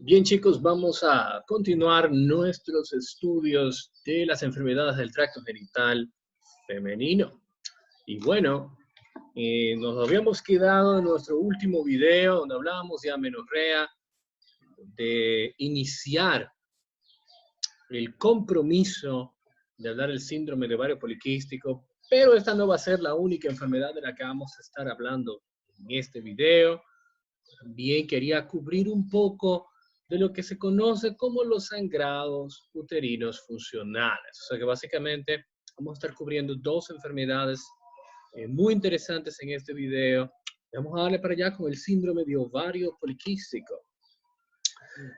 Bien, chicos, vamos a continuar nuestros estudios de las enfermedades del tracto genital femenino. Y bueno, nos habíamos quedado en nuestro último video donde hablábamos de amenorrea, de iniciar el compromiso de hablar del síndrome de ovario poliquístico, pero esta no va a ser la única enfermedad de la que vamos a estar hablando en este video. También quería cubrir un poco de lo que se conoce como los sangrados uterinos funcionales. O sea que básicamente vamos a estar cubriendo dos enfermedades muy interesantes en este video. Vamos a darle para allá con el síndrome de ovario poliquístico.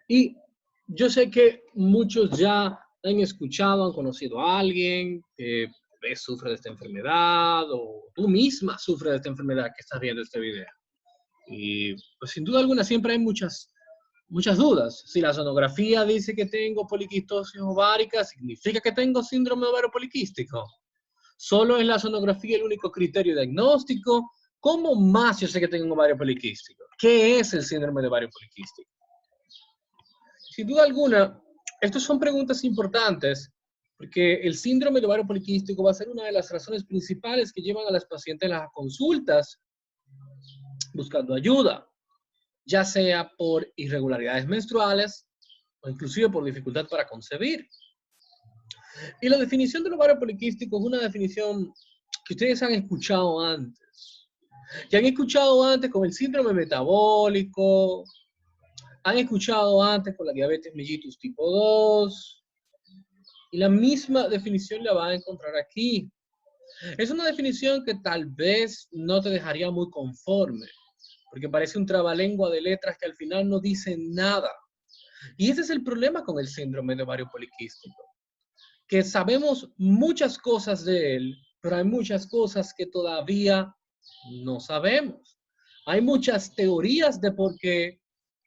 Y yo sé que muchos ya han escuchado, han conocido a alguien que sufre de esta enfermedad o tú misma sufres de esta enfermedad que estás viendo este video. Y pues sin duda alguna siempre hay muchas dudas. Si la sonografía dice que tengo poliquistosis ovárica, ¿significa que tengo síndrome de ovario poliquístico? ¿Solo es la sonografía el único criterio diagnóstico? ¿Cómo más yo sé que tengo un ovario poliquístico? ¿Qué es el síndrome de ovario poliquístico? Sin duda alguna, estas son preguntas importantes porque el síndrome de ovario poliquístico va a ser una de las razones principales que llevan a las pacientes a las consultas buscando ayuda, ya sea por irregularidades menstruales o inclusive por dificultad para concebir. Y la definición del ovario poliquístico es una definición que ustedes han escuchado antes. Ya han escuchado antes con el síndrome metabólico, han escuchado antes con la diabetes mellitus tipo 2, y la misma definición la van a encontrar aquí. Es una definición que tal vez no te dejaría muy conforme, porque parece un trabalengua de letras que al final no dicen nada. Y ese es el problema con el síndrome de ovario poliquístico, que sabemos muchas cosas de él, pero hay muchas cosas que todavía no sabemos. Hay muchas teorías de por qué,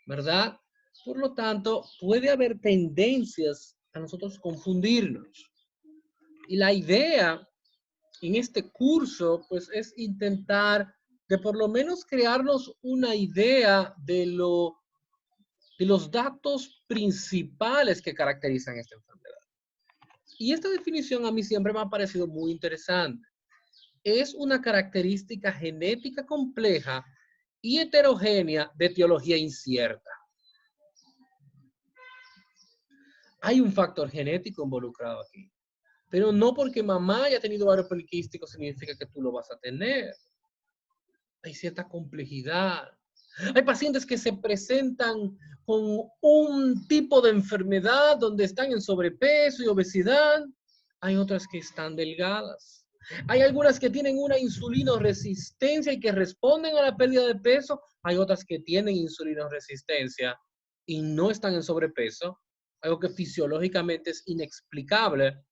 ¿verdad? Por lo tanto, puede haber tendencias a nosotros confundirnos. Y la idea en este curso, pues, es intentar de por lo menos crearnos una idea de los datos principales que caracterizan esta enfermedad. Y esta definición a mí siempre me ha parecido muy interesante. Es una característica genética compleja y heterogénea de etiología incierta. Hay un factor genético involucrado aquí, pero no porque mamá haya tenido ovario poliquístico significa que tú lo vas a tener. Hay cierta complejidad. Hay pacientes que se presentan con un tipo de enfermedad donde están en sobrepeso y obesidad. Hay otras que están delgadas. Hay algunas que tienen una insulinoresistencia y que responden a la pérdida de peso. Hay otras que tienen insulinoresistencia y no están en sobrepeso. Algo que fisiológicamente es inexplicable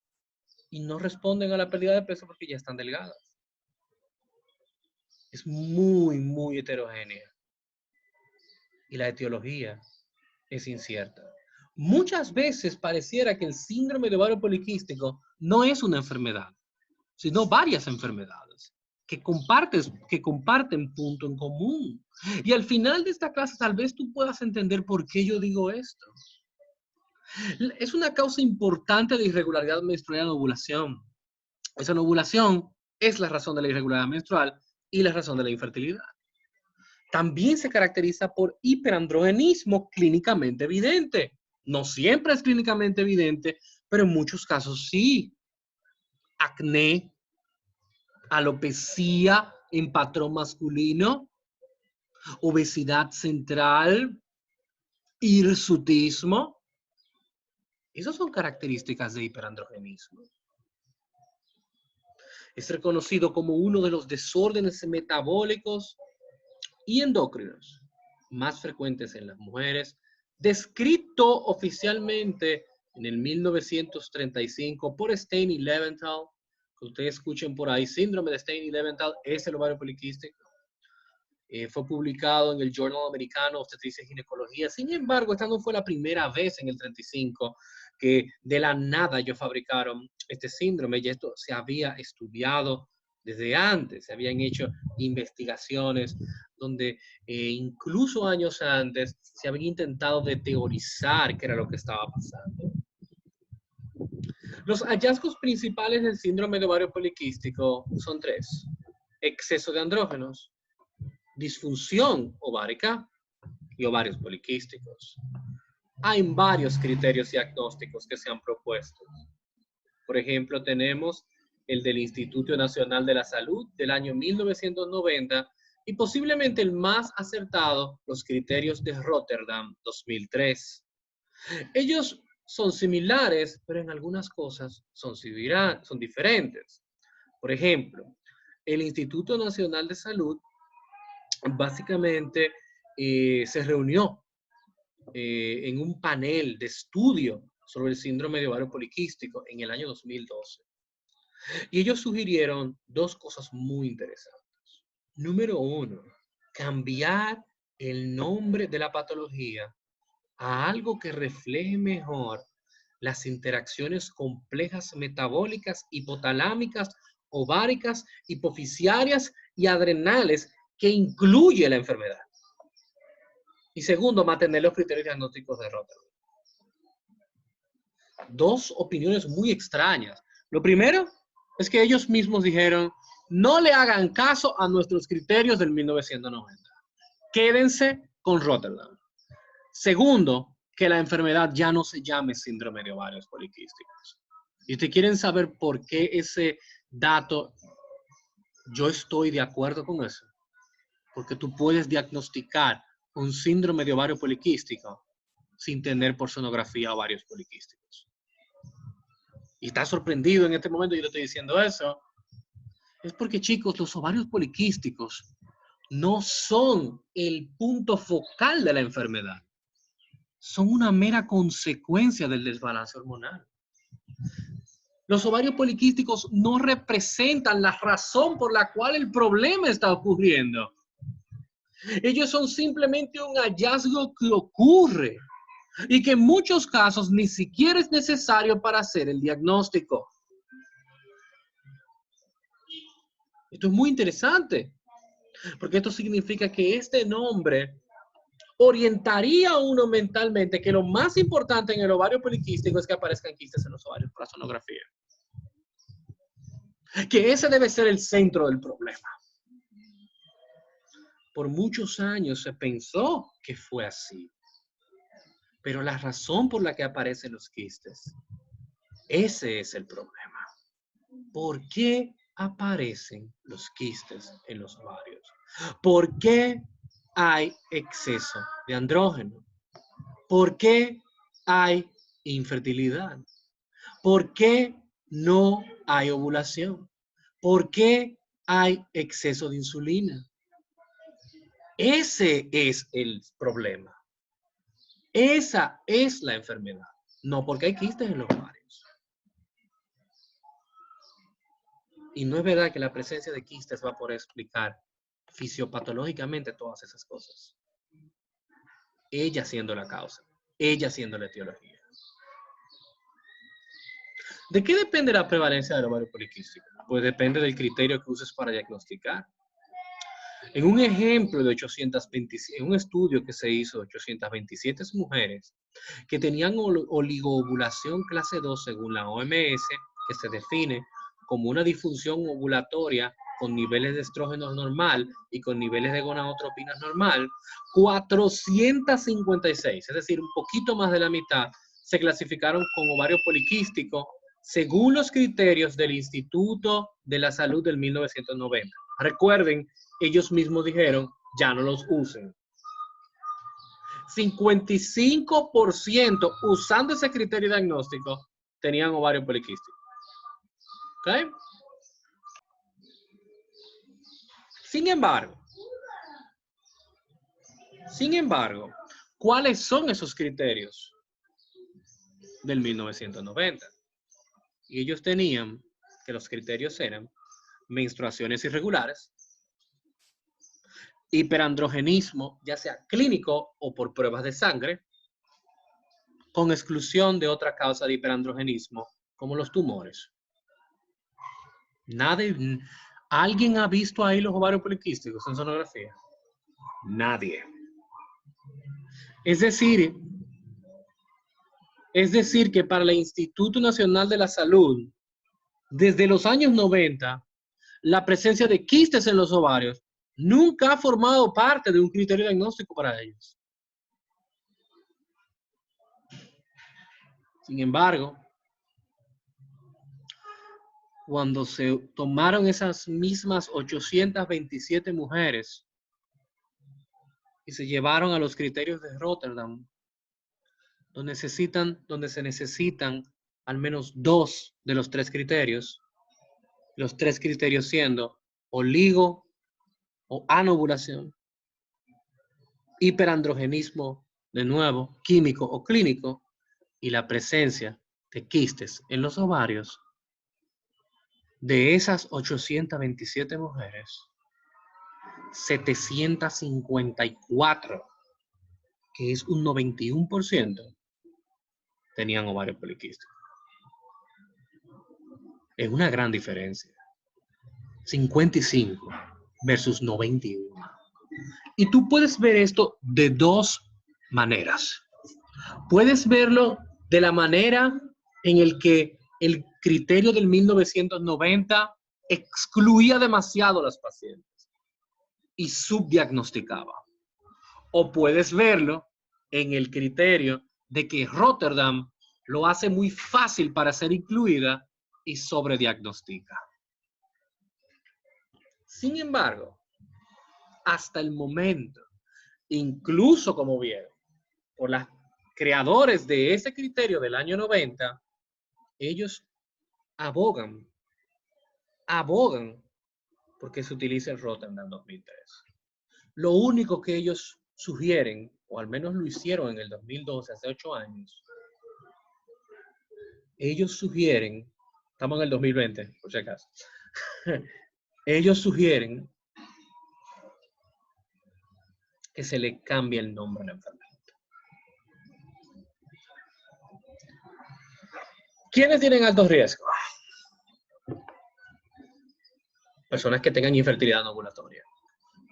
y no responden a la pérdida de peso porque ya están delgadas. Es muy, muy heterogénea. Y la etiología es incierta. Muchas veces pareciera que el síndrome de ovario poliquístico no es una enfermedad, sino varias enfermedades que comparten punto en común. Y al final de esta clase tal vez tú puedas entender por qué yo digo esto. Es una causa importante de irregularidad menstrual en ovulación. Esa ovulación es la razón de la irregularidad menstrual y la razón de la infertilidad. También se caracteriza por hiperandrogenismo clínicamente evidente. No siempre es clínicamente evidente, pero en muchos casos sí. Acné, alopecia en patrón masculino, obesidad central, hirsutismo. Esas son características de hiperandrogenismo. Es reconocido como uno de los desórdenes metabólicos y endocrinos más frecuentes en las mujeres, descrito oficialmente en el 1935 por Stein y Leventhal. Que ustedes escuchen por ahí, síndrome de Stein y Leventhal es el ovario poliquístico. Fue publicado en el Journal Americano de Obstetricia y Ginecología. Sin embargo, esta no fue la primera vez en el 35 que de la nada ellos fabricaron este síndrome. Ya esto se había estudiado Desde antes se habían hecho investigaciones donde incluso años antes se había intentado de teorizar qué era lo que estaba pasando. Los hallazgos principales del síndrome de ovario poliquístico son tres: exceso de andrógenos, disfunción ovárica y ovarios poliquísticos. Hay varios criterios diagnósticos que se han propuesto. Por ejemplo, tenemos el del Instituto Nacional de la Salud del año 1990 y posiblemente el más acertado, los criterios de Rotterdam 2003. Ellos son similares, pero en algunas cosas son diferentes. Por ejemplo, el Instituto Nacional de Salud básicamente se reunió en un panel de estudio sobre el síndrome de ovario poliquístico en el año 2012. Y ellos sugirieron dos cosas muy interesantes. Número uno, cambiar el nombre de la patología a algo que refleje mejor las interacciones complejas metabólicas, hipotalámicas, ováricas, hipofisiarias y adrenales que incluye la enfermedad. Y segundo, mantener los criterios diagnósticos de Rotterdam. Dos opiniones muy extrañas. Lo primero es que ellos mismos dijeron, no le hagan caso a nuestros criterios del 1990. Quédense con Rotterdam. Segundo, que la enfermedad ya no se llame síndrome de ovarios poliquísticos. Y ustedes quieren saber por qué ese dato, yo estoy de acuerdo con eso. Porque tú puedes diagnosticar un síndrome de ovario poliquístico sin tener por sonografía ovarios poliquísticos. Y está sorprendido en este momento, yo le estoy diciendo eso, es porque, chicos, los ovarios poliquísticos no son el punto focal de la enfermedad. Son una mera consecuencia del desbalance hormonal. Los ovarios poliquísticos no representan la razón por la cual el problema está ocurriendo. Ellos son simplemente un hallazgo que ocurre y que en muchos casos ni siquiera es necesario para hacer el diagnóstico. Esto es muy interesante, porque esto significa que este nombre orientaría a uno mentalmente que lo más importante en el ovario poliquístico es que aparezcan quistes en los ovarios por la sonografía. Que ese debe ser el centro del problema. Por muchos años se pensó que fue así. Pero la razón por la que aparecen los quistes, ese es el problema. ¿Por qué aparecen los quistes en los ovarios? ¿Por qué hay exceso de andrógeno? ¿Por qué hay infertilidad? ¿Por qué no hay ovulación? ¿Por qué hay exceso de insulina? Ese es el problema. Esa es la enfermedad. No porque hay quistes en los ovarios. Y no es verdad que la presencia de quistes va a poder explicar fisiopatológicamente todas esas cosas. Ella siendo la causa. Ella siendo la etiología. ¿De qué depende la prevalencia del ovario poliquístico? Pues depende del criterio que uses para diagnosticar. En un ejemplo de 827, en un estudio que se hizo de 827 mujeres que tenían oligoovulación clase 2 según la OMS, que se define como una disfunción ovulatoria con niveles de estrógeno normal y con niveles de gonadotropinas normal, 456, es decir, un poquito más de la mitad, se clasificaron con ovario poliquístico según los criterios del Instituto de la Salud del 1990. Recuerden, ellos mismos dijeron, ya no los usen. 55% usando ese criterio diagnóstico tenían ovario poliquístico. ¿Ok? Sin embargo, ¿cuáles son esos criterios del 1990? Y ellos tenían que los criterios eran menstruaciones irregulares, hiperandrogenismo, ya sea clínico o por pruebas de sangre, con exclusión de otra causa de hiperandrogenismo, como los tumores. ¿Alguien ha visto ahí los ovarios poliquísticos en sonografía? Nadie. Es decir que para el Instituto Nacional de la Salud, desde los años 90, la presencia de quistes en los ovarios nunca ha formado parte de un criterio diagnóstico para ellos. Sin embargo, cuando se tomaron esas mismas 827 mujeres y se llevaron a los criterios de Rotterdam, donde se necesitan al menos 2 de los 3 criterios, los 3 criterios siendo oligo o anovulación, hiperandrogenismo, de nuevo, químico o clínico, y la presencia de quistes en los ovarios. De esas 827 mujeres, 754, que es un 91%, tenían ovarios poliquísticos. Es una gran diferencia. 55 versus 91. Y tú puedes ver esto de 2 maneras. Puedes verlo de la manera en el que el criterio del 1990 excluía demasiado a las pacientes y subdiagnosticaba. O puedes verlo en el criterio de que Rotterdam lo hace muy fácil para ser incluida y sobrediagnostica. Sin embargo, hasta el momento, incluso como vieron, por los creadores de ese criterio del año 90, ellos abogan porque se utilice el Rotterdam 2003. Lo único que ellos sugieren, o al menos lo hicieron en el 2012, hace 8 años, ellos sugieren, estamos en el 2020, por si acaso, ellos sugieren que se le cambie el nombre a la enfermedad. ¿Quiénes tienen altos riesgos? Personas que tengan infertilidad no ovulatoria.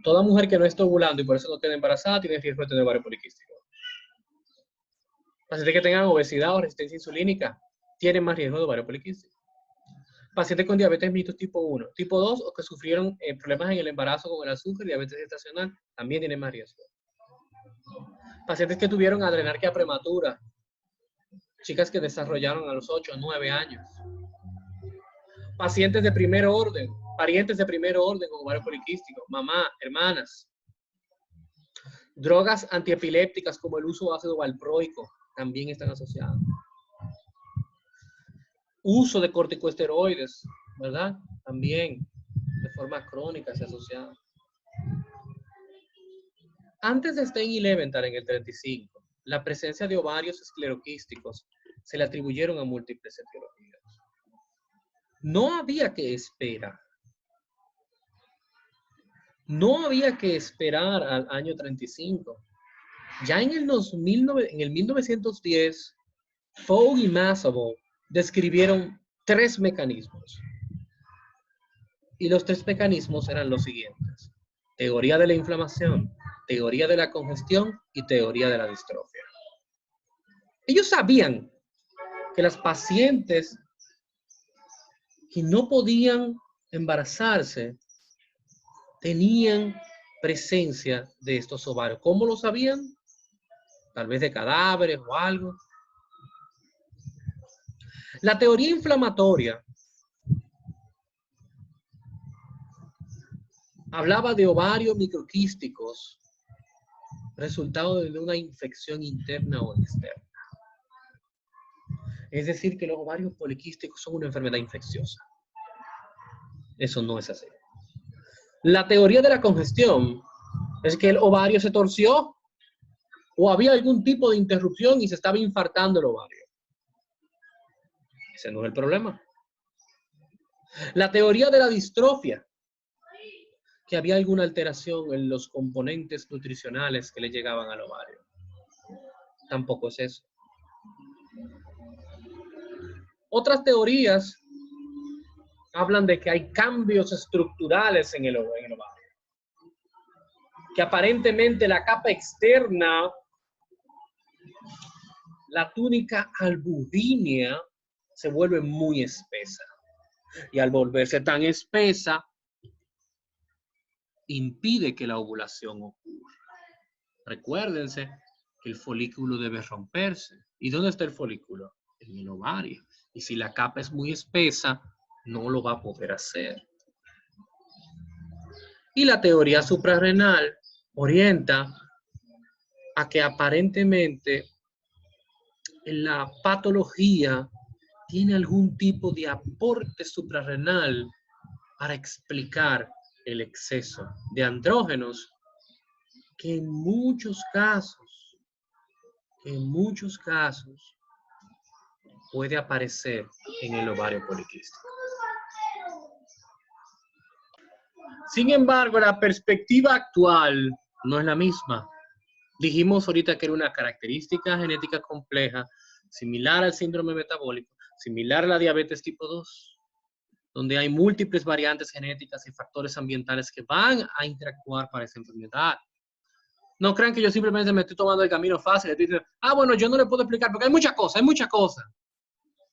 Toda mujer que no está ovulando y por eso no queda embarazada tiene riesgo de tener ovario poliquístico. Pacientes que tengan obesidad o resistencia insulínica tienen más riesgo de ovario poliquístico. Pacientes con diabetes mellitus tipo 1, tipo 2 o que sufrieron problemas en el embarazo con el azúcar y diabetes gestacional también tienen más riesgo. Pacientes que tuvieron adrenarquia prematura, chicas que desarrollaron a los 8 o 9 años. Pacientes de primer orden, parientes de primer orden con ovario poliquístico, mamá, hermanas. Drogas antiepilépticas como el uso de ácido valproico también están asociadas. Uso de corticosteroides, ¿verdad? También de forma crónica se asocia. Antes de Stein y Leventhal en el 35, la presencia de ovarios escleroquísticos se le atribuyeron a múltiples etiologías. No había que esperar. No había que esperar al año 35. Ya en el 1910, Fogg y Maslow describieron 3 mecanismos. Y los 3 mecanismos eran los siguientes: teoría de la inflamación, teoría de la congestión y teoría de la distrofia. Ellos sabían que las pacientes que no podían embarazarse tenían presencia de estos ovarios. ¿Cómo lo sabían? Tal vez de cadáveres o algo. La teoría inflamatoria hablaba de ovarios microquísticos, resultado de una infección interna o externa. Es decir, que los ovarios poliquísticos son una enfermedad infecciosa. Eso no es así. La teoría de la congestión es que el ovario se torció o había algún tipo de interrupción y se estaba infartando el ovario. Ese no es el problema. La teoría de la distrofia, que había alguna alteración en los componentes nutricionales que le llegaban al ovario. Tampoco es eso. Otras teorías hablan de que hay cambios estructurales en el ovario. Que aparentemente la capa externa, la túnica albudínea, se vuelve muy espesa. Y al volverse tan espesa, impide que la ovulación ocurra. Recuérdense que el folículo debe romperse. ¿Y dónde está el folículo? En el ovario. Y si la capa es muy espesa, no lo va a poder hacer. Y la teoría suprarrenal orienta a que aparentemente la patología tiene algún tipo de aporte suprarrenal para explicar el exceso de andrógenos que en muchos casos puede aparecer en el ovario poliquístico. Sin embargo, la perspectiva actual no es la misma. Dijimos ahorita que era una característica genética compleja, similar al síndrome metabólico, similar a la diabetes tipo 2, donde hay múltiples variantes genéticas y factores ambientales que van a interactuar para esa enfermedad. No crean que yo simplemente me estoy tomando el camino fácil. Estoy diciendo, bueno, yo no le puedo explicar porque hay muchas cosas.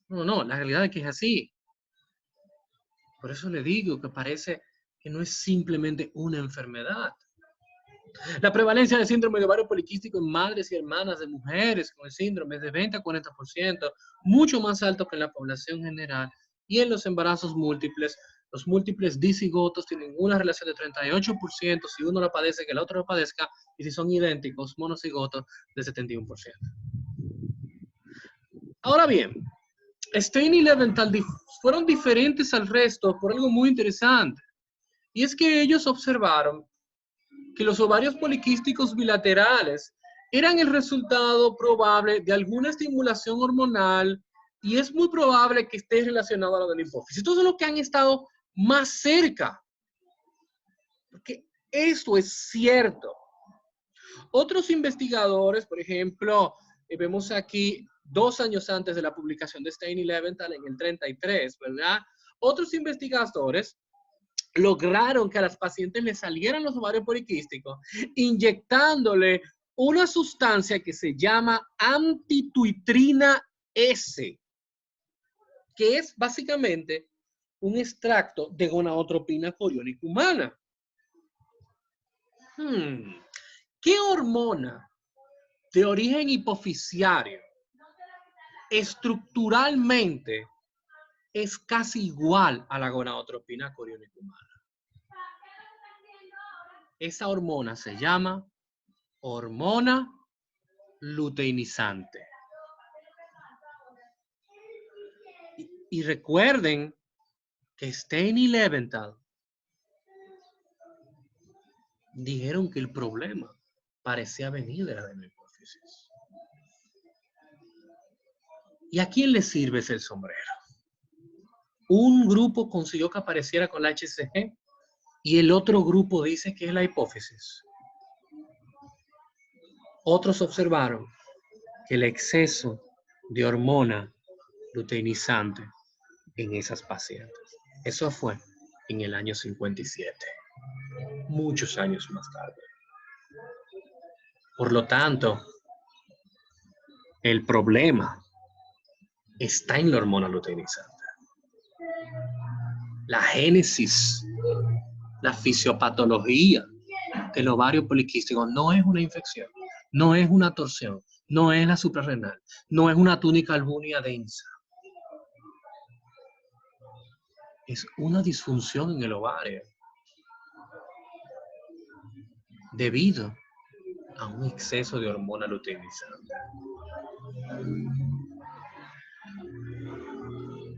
No, la realidad es que es así. Por eso le digo que parece que no es simplemente una enfermedad. La prevalencia del síndrome de ovario poliquístico en madres y hermanas de mujeres con el síndrome es de 20 a 40%, mucho más alto que en la población general. Y en los embarazos múltiples, los múltiples dicigotos tienen una relación de 38%, si uno lo padece, que el otro lo padezca, y si son idénticos, monocigotos, de 71%. Ahora bien, Stein y Leventhal fueron diferentes al resto por algo muy interesante. Y es que ellos observaron que los ovarios poliquísticos bilaterales eran el resultado probable de alguna estimulación hormonal y es muy probable que esté relacionado a lo de la hipófisis. Estos son los que han estado más cerca, porque eso es cierto. Otros investigadores, por ejemplo, vemos aquí 2 años antes de la publicación de Stein y Leventhal en el 33, ¿verdad? Otros investigadores lograron que a las pacientes les salieran los ovarios poliquísticos inyectándole una sustancia que se llama antituitrina S, que es básicamente un extracto de gonadotropina coriónica humana. ¿Qué hormona de origen hipofisiario estructuralmente es casi igual a la gonadotropina coriónica humana? Esa hormona se llama hormona luteinizante. Y recuerden que Stein y Leventhal dijeron que el problema parecía venir de la hipófisis. ¿Y a quién le sirve ese sombrero? Un grupo consiguió que apareciera con la HCG y el otro grupo dice que es la hipófisis. Otros observaron que el exceso de hormona luteinizante en esas pacientes. Eso fue en el año 57, muchos años más tarde. Por lo tanto, el problema está en la hormona luteinizante. La génesis, la fisiopatología del ovario poliquístico no es una infección, no es una torsión, no es la suprarrenal, no es una túnica albúnea densa. Es una disfunción en el ovario debido a un exceso de hormona luteinizante.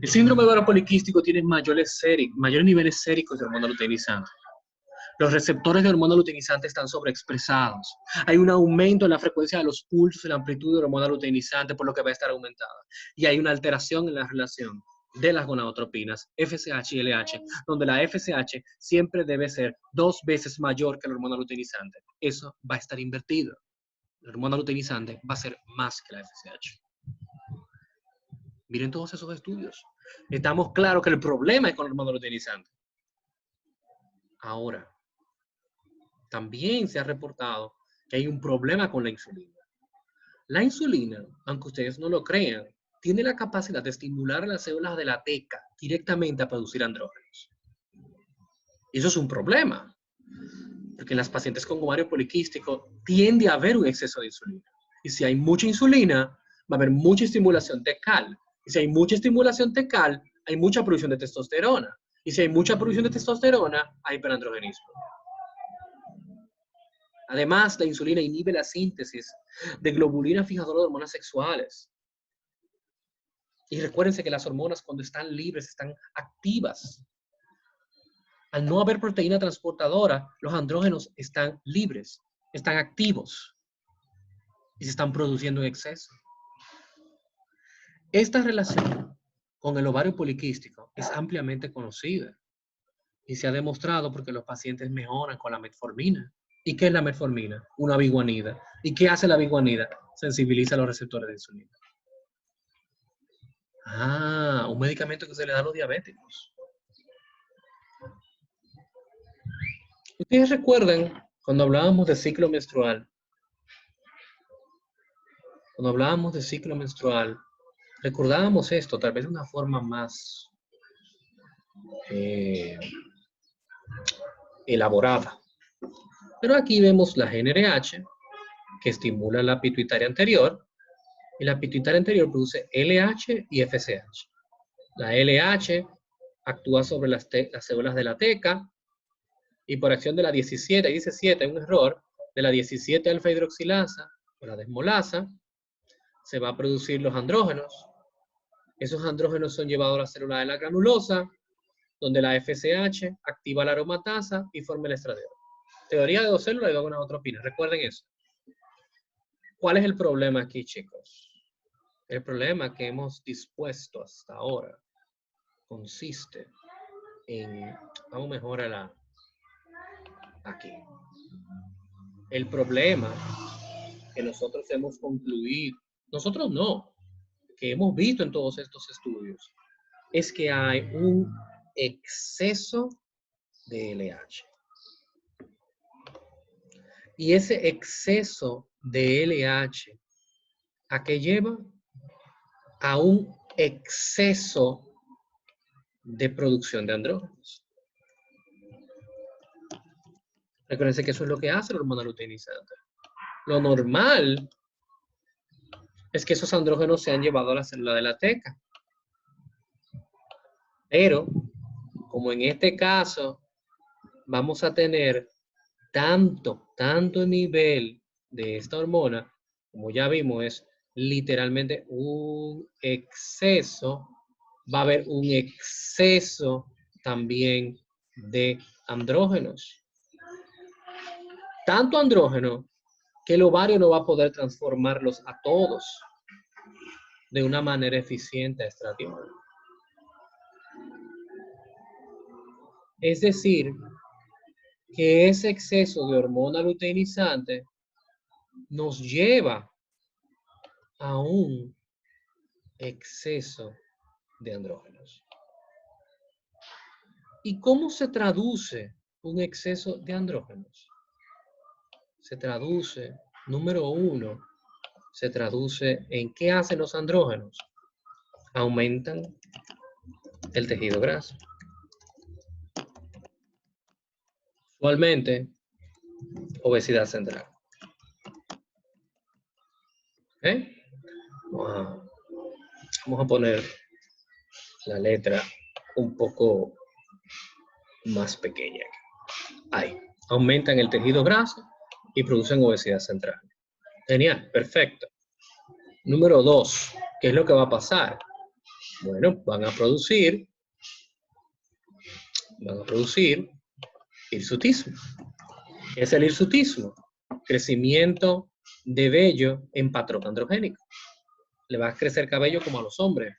El síndrome de ovario poliquístico tiene mayores niveles séricos de hormona luteinizante. Los receptores de hormona luteinizante están sobreexpresados. Hay un aumento en la frecuencia de los pulsos y la amplitud de hormona luteinizante, por lo que va a estar aumentada. Y hay una alteración en la relación de las gonadotropinas, FSH y LH, donde la FSH siempre debe ser 2 veces mayor que la hormona luteinizante. Eso va a estar invertido. La hormona luteinizante va a ser más que la FSH. Miren todos esos estudios. Estamos claros que el problema es con la hormona luteinizante. Ahora, también se ha reportado que hay un problema con la insulina. La insulina, aunque ustedes no lo crean, tiene la capacidad de estimular a las células de la teca directamente a producir andrógenos. Y eso es un problema, porque en las pacientes con ovario poliquístico tiende a haber un exceso de insulina. Y si hay mucha insulina, va a haber mucha estimulación tecal. Y si hay mucha estimulación tecal, hay mucha producción de testosterona. Y si hay mucha producción de testosterona, hay hiperandrogenismo. Además, la insulina inhibe la síntesis de globulina fijadora de hormonas sexuales. Y recuérdense que las hormonas cuando están libres están activas. Al no haber proteína transportadora, los andrógenos están libres, están activos y se están produciendo en exceso. Esta relación con el ovario poliquístico es ampliamente conocida y se ha demostrado porque los pacientes mejoran con la metformina. ¿Y qué es la metformina? Una biguanida. ¿Y qué hace la biguanida? Sensibiliza los receptores de insulina. Ah, un medicamento que se le da a los diabéticos. ¿Ustedes recuerdan cuando hablábamos de ciclo menstrual? Cuando hablábamos de ciclo menstrual, recordábamos esto, tal vez de una forma más elaborada. Pero aquí vemos la GnRH, que estimula la pituitaria anterior, y la pituitaria anterior produce LH y FSH. La LH actúa sobre las células de la teca, y por acción de la 17 y 17, hay un error, de la 17 alfa hidroxilasa, o la desmolasa, se va a producir los andrógenos. Esos andrógenos son llevados a la célula de la granulosa, donde la FSH activa la aromatasa y forma el estradiol. Teoría de dos células y dos gonadotropinas. Recuerden eso. ¿Cuál es el problema aquí, chicos? El problema que hemos dispuesto hasta ahora consiste en... Vamos mejor a la... Aquí. El problema que nosotros hemos concluido, nosotros no, que hemos visto en todos estos estudios, es que hay un exceso de LH. Y ese exceso de LH, ¿a qué lleva? A un exceso de producción de andrógenos. Recuerden que eso es lo que hace la hormona luteinizante. Lo normal es que esos andrógenos se han llevado a la célula de la teca. Pero, como en este caso, vamos a tener tanto nivel de esta hormona, como ya vimos, es literalmente un exceso, va a haber un exceso también de andrógenos. Tanto andrógeno que el ovario no va a poder transformarlos a todos de una manera eficiente a estradiol. Es decir, que ese exceso de hormona luteinizante nos lleva a un exceso de andrógenos. ¿Y cómo se traduce un exceso de andrógenos? Se traduce, número uno, se traduce en ¿qué hacen los andrógenos? Aumentan el tejido graso. Usualmente, obesidad central. ¿Okay? Vamos a poner la letra un poco más pequeña. Ahí. Aumentan el tejido graso y producen obesidad central. Genial, perfecto. Número 2, ¿qué es lo que va a pasar? Bueno, van a producir hirsutismo. ¿Qué es el hirsutismo? Crecimiento de vello en patrón androgénico. Le va a crecer cabello como a los hombres.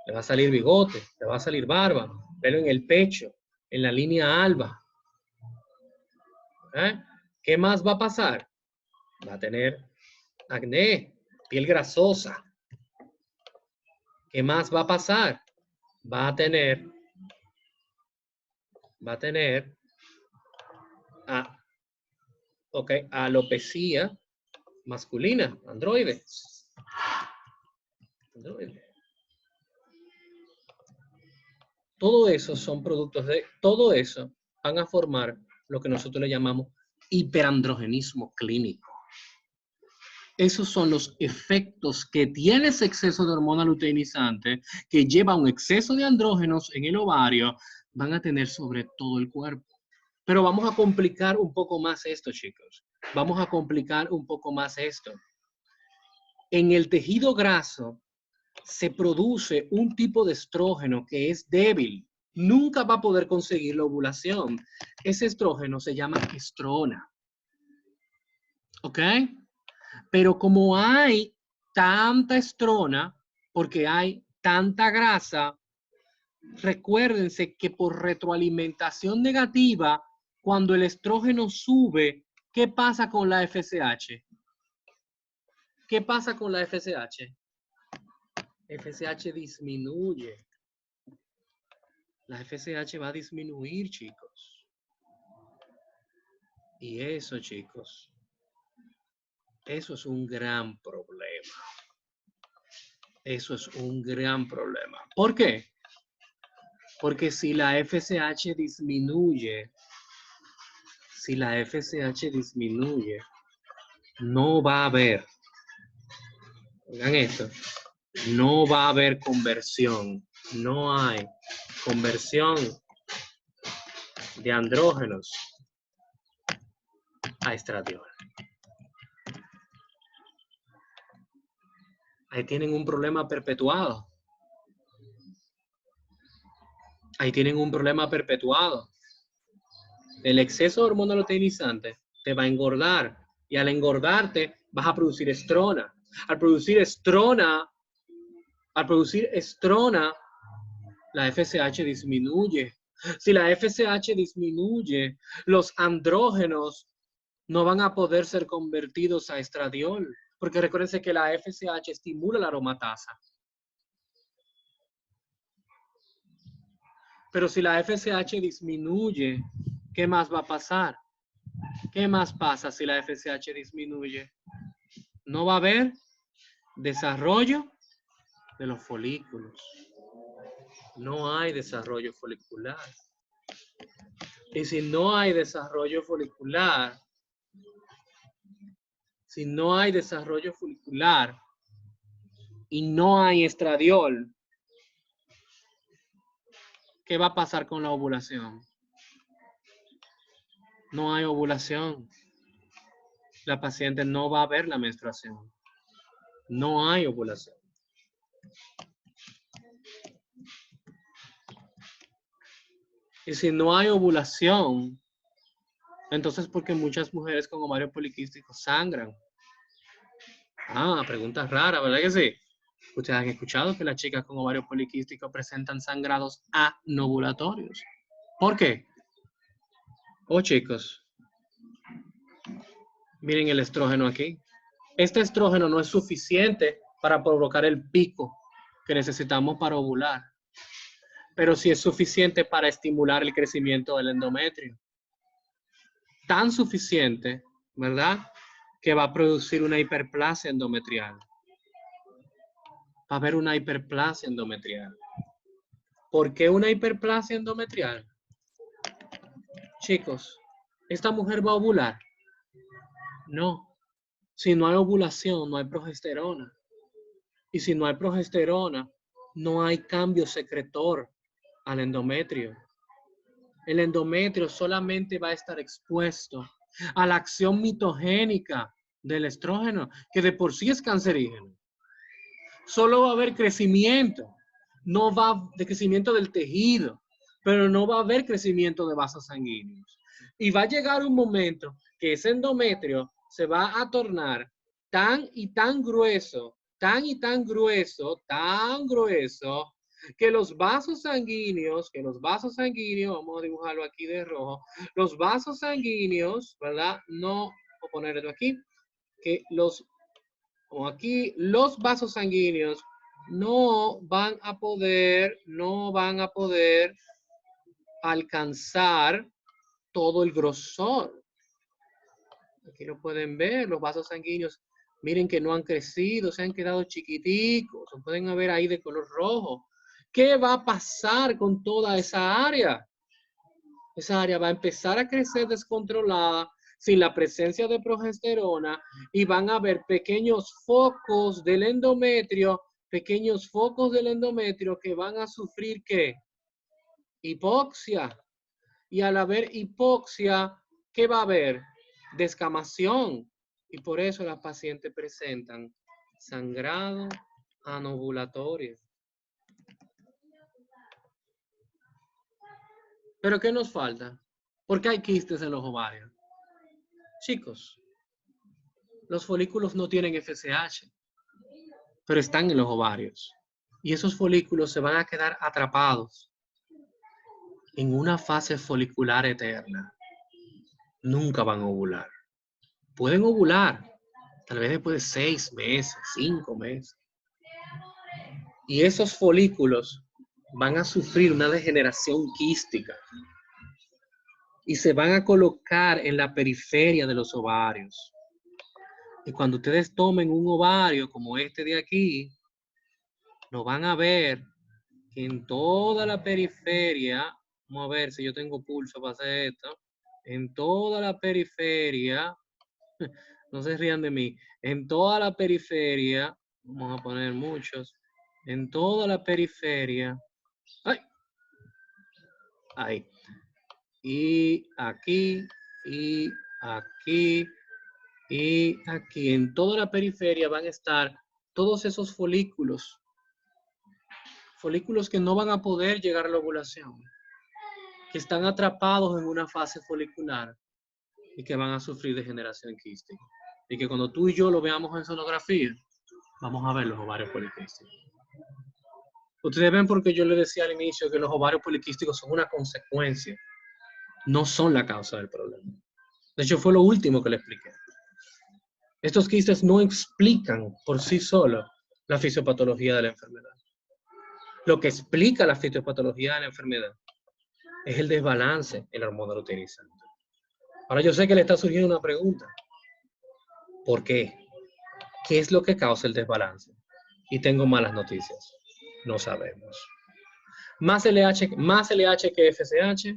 Le va a salir bigote, le va a salir barba, pelo en el pecho, en la línea alba. ¿Eh? ¿Qué más va a pasar? Va a tener acné, piel grasosa. ¿Qué más va a pasar? va a tener alopecia masculina, androide. Todo eso son productos todo eso van a formar lo que nosotros le llamamos hiperandrogenismo clínico. Esos son los efectos que tiene ese exceso de hormona luteinizante que lleva a un exceso de andrógenos en el ovario, van a tener sobre todo el cuerpo. Pero vamos a complicar un poco más esto, chicos. Vamos a complicar un poco más esto. En el tejido graso se produce un tipo de estrógeno que es débil. Nunca va a poder conseguir la ovulación. Ese estrógeno se llama estrona. ¿Ok? Pero como hay tanta estrona, porque hay tanta grasa, recuérdense que por retroalimentación negativa, cuando el estrógeno sube, ¿qué pasa con la FSH? ¿Qué pasa con la FSH? FSH disminuye. La FSH va a disminuir, chicos. Y eso, chicos, eso es un gran problema. Eso es un gran problema. ¿Por qué? Porque si la FSH disminuye, no va a haber, oigan esto, no va a haber conversión. No hay conversión de andrógenos a estradiol. Ahí tienen un problema perpetuado. Ahí tienen un problema perpetuado. El exceso de hormona luteinizante te va a engordar y al engordarte vas a producir estrona. Al producir estrona, la FSH disminuye. Si la FSH disminuye, los andrógenos no van a poder ser convertidos a estradiol, porque recuérdense que la FSH estimula la aromatasa. Pero si la FSH disminuye, ¿qué más va a pasar? ¿Qué más pasa si la FSH disminuye? No va a haber desarrollo de los folículos. No hay desarrollo folicular. Y si no hay desarrollo folicular, y no hay estradiol, ¿qué va a pasar con la ovulación? No hay ovulación. La paciente no va a ver la menstruación. No hay ovulación. Y si no hay ovulación, entonces ¿por qué muchas mujeres con ovario poliquístico sangran? Ah, pregunta rara, ¿verdad que sí? Ustedes han escuchado que las chicas con ovario poliquístico presentan sangrados anovulatorios. ¿Por qué? Oh, chicos, miren el estrógeno aquí. Este estrógeno no es suficiente para provocar el pico que necesitamos para ovular, pero sí es suficiente para estimular el crecimiento del endometrio. Tan suficiente, ¿verdad?, que va a producir una hiperplasia endometrial. Va a haber una hiperplasia endometrial. ¿Por qué una hiperplasia endometrial? Chicos, ¿esta mujer va a ovular? No. Si no hay ovulación, no hay progesterona. Y si no hay progesterona, no hay cambio secretor al endometrio. El endometrio solamente va a estar expuesto a la acción mitogénica del estrógeno, que de por sí es cancerígeno. Solo va a haber crecimiento, no va de crecimiento del tejido, pero no va a haber crecimiento de vasos sanguíneos. Y va a llegar un momento que ese endometrio se va a tornar tan y tan grueso, que los vasos sanguíneos, vamos a dibujarlo aquí de rojo, los vasos sanguíneos, ¿verdad? No, voy a poner esto aquí, que los vasos sanguíneos no van a poder alcanzar todo el grosor. Aquí lo pueden ver, los vasos sanguíneos, miren que no han crecido, se han quedado chiquiticos, se pueden ver ahí de color rojo. ¿Qué va a pasar con toda esa área? Esa área va a empezar a crecer descontrolada sin la presencia de progesterona y van a haber pequeños focos del endometrio que van a sufrir ¿qué? Hipoxia. Y al haber hipoxia, ¿qué va a haber? Descamación. Y por eso las pacientes presentan sangrado anovulatorio. ¿Pero qué nos falta? ¿Por qué hay quistes en los ovarios? Chicos, los folículos no tienen FSH, pero están en los ovarios. Y esos folículos se van a quedar atrapados en una fase folicular eterna. Nunca van a ovular. Pueden ovular, tal vez después de 6 meses, 5 meses. Y esos folículos van a sufrir una degeneración quística y se van a colocar en la periferia de los ovarios. Y cuando ustedes tomen un ovario como este de aquí, lo van a ver que en toda la periferia, vamos a ver si yo tengo pulso para hacer esto, en toda la periferia, no se rían de mí, en toda la periferia, vamos a poner muchos, en toda la periferia, ¡ay! Ahí, y aquí, y aquí, y aquí, en toda la periferia van a estar todos esos folículos que no van a poder llegar a la ovulación, que están atrapados en una fase folicular y que van a sufrir degeneración quística. Y que cuando tú y yo lo veamos en sonografía, vamos a ver los ovarios poliquísticos. Ustedes ven porque yo les decía al inicio que los ovarios poliquísticos son una consecuencia, no son la causa del problema. De hecho, fue lo último que le expliqué. Estos quistes no explican por sí solos la fisiopatología de la enfermedad. Lo que explica la fisiopatología de la enfermedad es el desbalance en la hormona luteinizante. Ahora yo sé que le está surgiendo una pregunta. ¿Por qué? ¿Qué es lo que causa el desbalance? Y tengo malas noticias. No sabemos. Más LH que FSH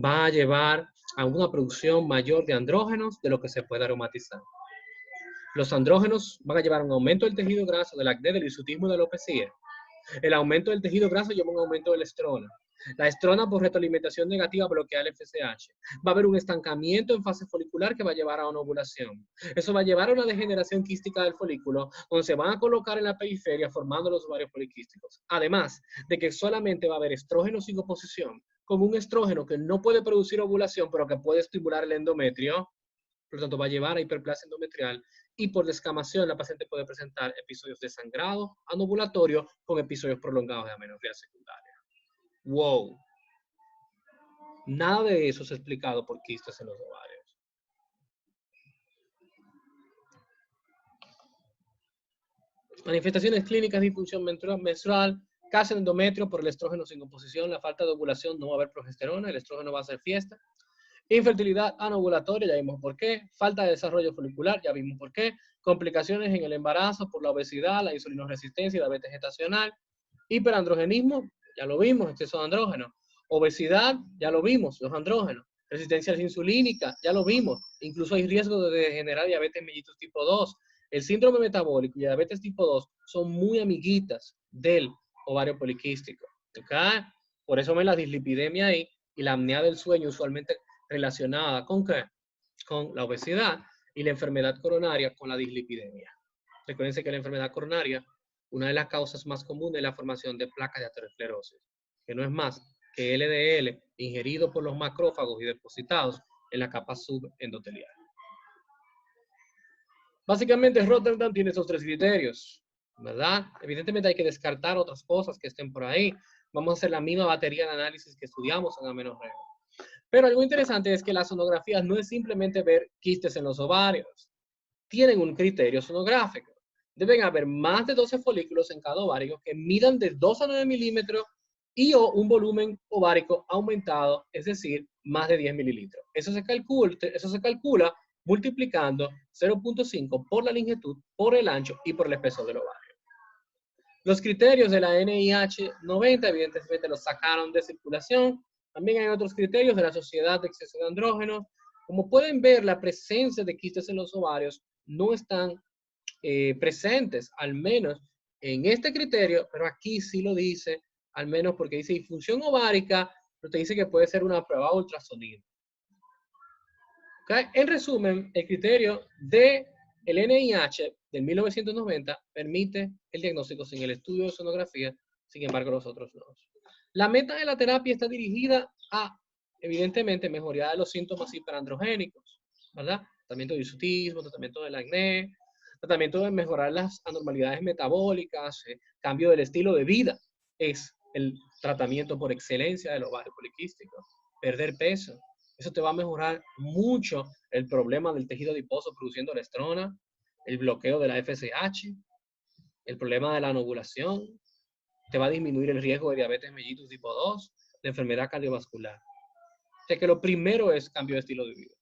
va a llevar a una producción mayor de andrógenos de lo que se puede aromatizar. Los andrógenos van a llevar a un aumento del tejido graso, del acné, del hirsutismo y de la alopecia. El aumento del tejido graso lleva a un aumento del estrona. La estrona por retroalimentación negativa bloquea el FSH. Va a haber un estancamiento en fase folicular que va a llevar a una ovulación. Eso va a llevar a una degeneración quística del folículo, donde se van a colocar en la periferia formando los ovarios poliquísticos. Además de que solamente va a haber estrógeno sin oposición, con un estrógeno que no puede producir ovulación, pero que puede estimular el endometrio. Por lo tanto, va a llevar a hiperplasia endometrial y por descamación la paciente puede presentar episodios de sangrado anovulatorio con episodios prolongados de amenorrea secundaria. ¡Wow! Nada de eso es explicado por quistes en los ovarios. Manifestaciones clínicas de disfunción menstrual, cáncer endometrio por el estrógeno sin oposición, la falta de ovulación, no va a haber progesterona, el estrógeno va a hacer fiesta. Infertilidad anovulatoria, ya vimos por qué. Falta de desarrollo folicular, ya vimos por qué. Complicaciones en el embarazo por la obesidad, la insulinoresistencia y la diabetes gestacional. Hiperandrogenismo, ya lo vimos, exceso de andrógeno. Obesidad, ya lo vimos, los andrógenos. Resistencia insulínica, ya lo vimos. Incluso hay riesgo de degenerar diabetes mellitus tipo 2. El síndrome metabólico y diabetes tipo 2 son muy amiguitas del ovario poliquístico. ¿Okay? Por eso ven la dislipidemia ahí y la apnea del sueño usualmente relacionada con ¿qué? Con la obesidad y la enfermedad coronaria con la dislipidemia. Recuerden que la enfermedad coronaria, una de las causas más comunes es la formación de placas de aterosclerosis, que no es más que LDL ingerido por los macrófagos y depositados en la capa subendotelial. Básicamente Rotterdam tiene esos 3 criterios, ¿verdad? Evidentemente hay que descartar otras cosas que estén por ahí. Vamos a hacer la misma batería de análisis que estudiamos en amenorrea. Pero algo interesante es que las sonografías no es simplemente ver quistes en los ovarios. Tienen un criterio sonográfico. deben haber más de 12 folículos en cada ovario que midan de 2 a 9 milímetros y o un volumen ovárico aumentado, es decir, más de 10 mililitros. Eso se calcula multiplicando 0.5 por la longitud, por el ancho y por el espesor del ovario. Los criterios de la NIH 90, evidentemente los sacaron de circulación. También hay otros criterios de la Sociedad de Exceso de Andrógenos. Como pueden ver, la presencia de quistes en los ovarios no están presentes, al menos en este criterio, pero aquí sí lo dice, al menos porque dice disfunción ovárica, pero te dice que puede ser una prueba ultrasonido. ¿Okay? En resumen, el criterio del NIH del 1990 permite el diagnóstico sin el estudio de sonografía, sin embargo los otros no. La meta de la terapia está dirigida a, evidentemente, mejoría de los síntomas hiperandrogénicos, ¿verdad? Tratamiento de hirsutismo, tratamiento del acné, tratamiento de mejorar las anormalidades metabólicas, cambio del estilo de vida, es el tratamiento por excelencia del ovario poliquístico. Perder peso, eso te va a mejorar mucho el problema del tejido adiposo produciendo la estrona, el bloqueo de la FSH, el problema de la anovulación, te va a disminuir el riesgo de diabetes mellitus tipo 2, de enfermedad cardiovascular. O sea que lo primero es cambio de estilo de vida.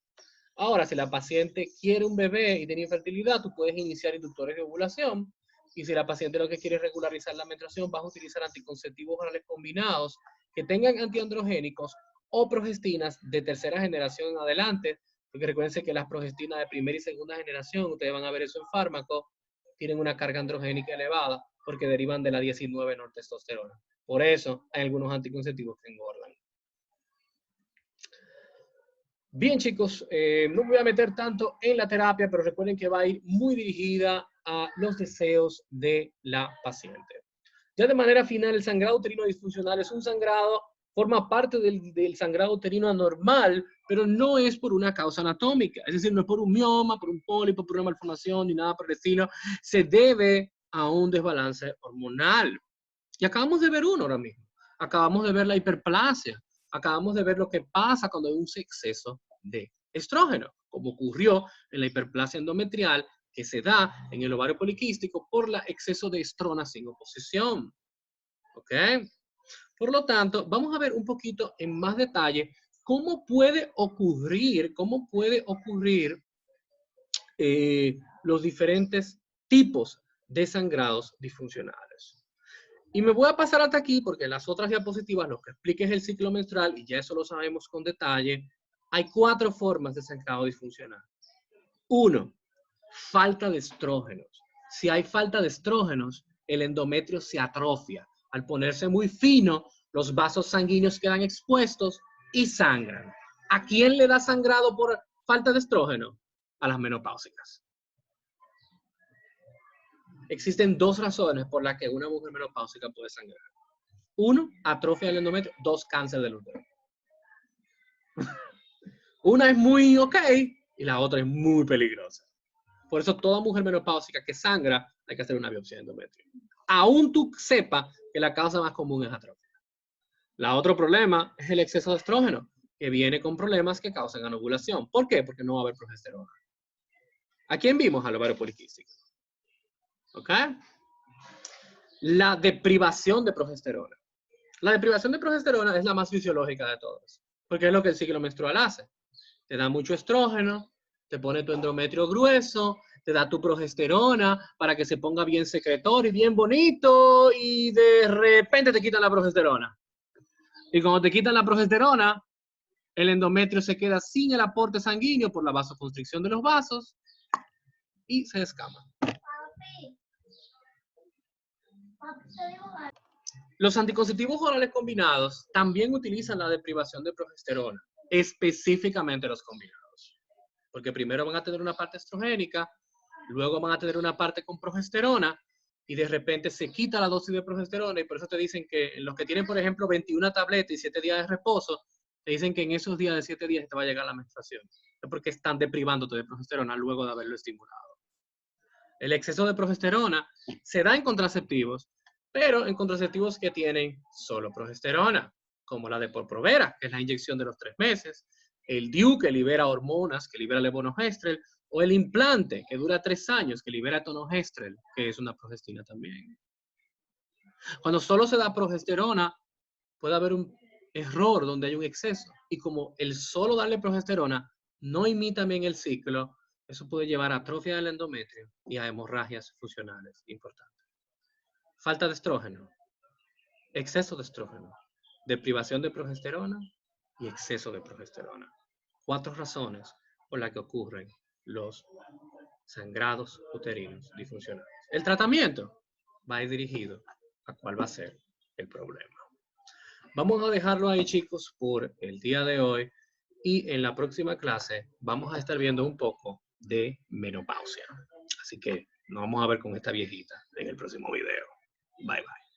Ahora, si la paciente quiere un bebé y tiene infertilidad, tú puedes iniciar inductores de ovulación. Y si la paciente lo que quiere es regularizar la menstruación, vas a utilizar anticonceptivos orales combinados que tengan antiandrogénicos o progestinas de tercera generación en adelante. Porque recuerden que las progestinas de primera y segunda generación, ustedes van a ver eso en fármacos, tienen una carga androgénica elevada porque derivan de la 19-nortestosterona. Por eso hay algunos anticonceptivos que engordan. Bien, chicos, no me voy a meter tanto en la terapia, pero recuerden que va a ir muy dirigida a los deseos de la paciente. Ya de manera final, el sangrado uterino disfuncional es un sangrado, forma parte del sangrado uterino anormal, pero no es por una causa anatómica. Es decir, no es por un mioma, por un pólipo, por una malformación, ni nada por el estilo. Se debe a un desbalance hormonal. Y acabamos de ver uno ahora mismo. Acabamos de ver la hiperplasia. Acabamos de ver lo que pasa cuando hay un exceso de estrógeno, como ocurrió en la hiperplasia endometrial que se da en el ovario poliquístico por el exceso de estrona sin oposición. ¿Ok? Por lo tanto, vamos a ver un poquito en más detalle cómo puede ocurrir los diferentes tipos de sangrados disfuncionales. Y me voy a pasar hasta aquí porque en las otras diapositivas lo que explique es el ciclo menstrual y ya eso lo sabemos con detalle. Hay 4 formas de sangrado disfuncional. 1, falta de estrógenos. Si hay falta de estrógenos, el endometrio se atrofia. Al ponerse muy fino, los vasos sanguíneos quedan expuestos y sangran. ¿A quién le da sangrado por falta de estrógeno? A las menopáusicas. Existen 2 razones por las que una mujer menopáusica puede sangrar. 1, atrofia del endometrio. 2, cáncer del útero. Una es muy ok y la otra es muy peligrosa. Por eso toda mujer menopáusica que sangra hay que hacer una biopsia de endometrio. Aún tú sepas que la causa más común es atrofia. La otro problema es el exceso de estrógeno, que viene con problemas que causan anovulación. ¿Por qué? Porque no va a haber progesterona. ¿A quién vimos? Al ovario poliquístico. ¿Ok? La deprivación de progesterona. La deprivación de progesterona es la más fisiológica de todas, porque es lo que el ciclo menstrual hace. Te da mucho estrógeno, te pone tu endometrio grueso, te da tu progesterona para que se ponga bien secretor y bien bonito y de repente te quitan la progesterona. Y cuando te quitan la progesterona, el endometrio se queda sin el aporte sanguíneo por la vasoconstricción de los vasos y se descama. Los anticonceptivos orales combinados también utilizan la deprivación de progesterona, específicamente los combinados. Porque primero van a tener una parte estrogénica, luego van a tener una parte con progesterona y de repente se quita la dosis de progesterona y por eso te dicen que los que tienen, por ejemplo, 21 tabletas y 7 días de reposo, te dicen que en esos días de 7 días te va a llegar la menstruación. Es porque están deprivándote de progesterona luego de haberlo estimulado. El exceso de progesterona se da en contraceptivos, pero en contraceptivos que tienen solo progesterona, como la de Depo-Provera, que es la inyección de los 3 meses, el DIU, que libera hormonas, que libera levonorgestrel, O el implante, que dura 3 años, que libera tonogestrel, que es una progestina también. Cuando solo se da progesterona, puede haber un error donde hay un exceso. Y como el solo darle progesterona no imita bien el ciclo, eso puede llevar a atrofia del endometrio y a hemorragias funcionales importantes. Falta de estrógeno, exceso de estrógeno, deprivación de progesterona y exceso de progesterona. 4 razones por las que ocurren los sangrados uterinos disfuncionales. El tratamiento va a ir dirigido a cuál va a ser el problema. Vamos a dejarlo ahí, chicos, por el día de hoy. Y en la próxima clase vamos a estar viendo un poco de menopausia. Así que nos vamos a ver con esta viejita en el próximo video. Bye, bye.